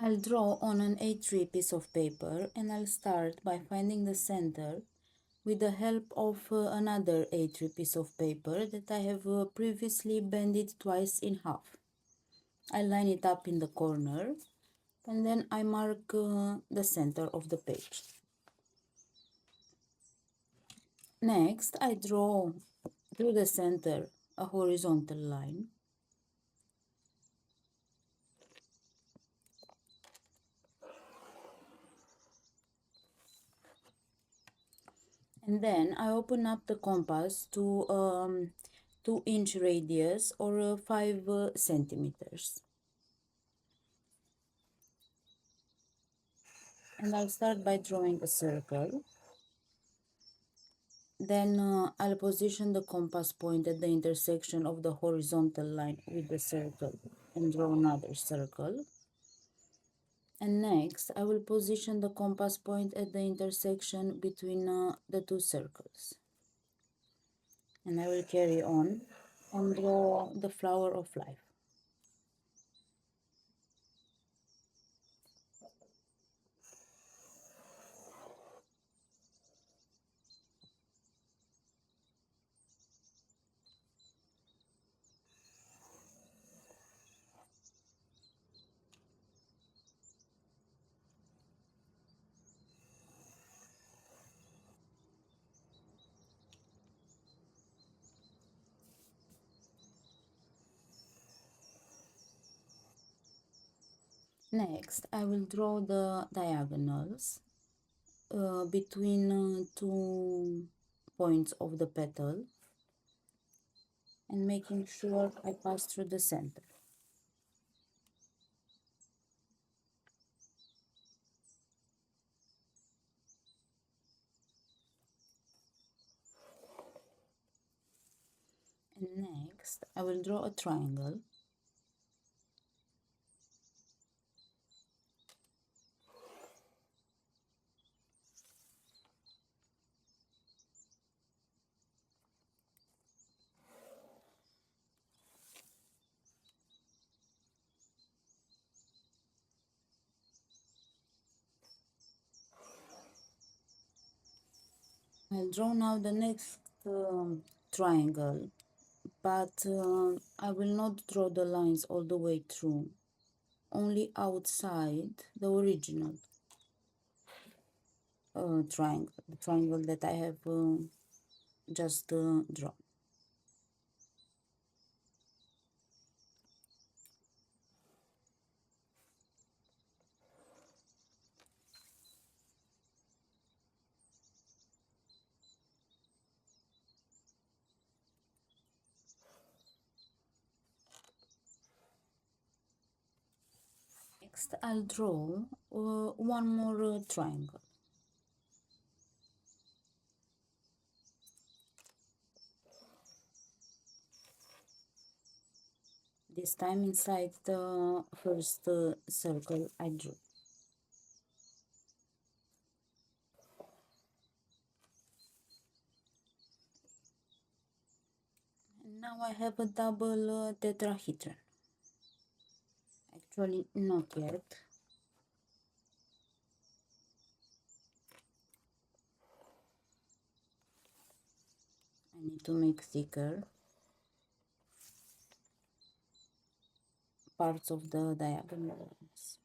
I'll draw on an A3 piece of paper and I'll start by finding the center with the help of another A3 piece of paper that I have previously bended twice in half. I line it up in the corner and then I mark the center of the page. Next, I draw through the center a horizontal line. And then I open up the compass to 2-inch radius or 5 centimeters. And I'll start by drawing a circle. Then I'll position the compass point at the intersection of the horizontal line with the circle and draw another circle. And next, I will position the compass point at the intersection between the two circles. And I will carry on and draw the flower of life. Next, I will draw the diagonals between 2 points of the petal and making sure I pass through the center. And next, I will draw a triangle. I'll draw now the next triangle, but I will not draw the lines all the way through, only outside the original triangle, the triangle that I have just drawn. Next, I'll draw one more triangle. This time inside the first circle I drew. And now I have a double tetrahedron. Actually, not yet. I need to make thicker parts of the diagonal lines.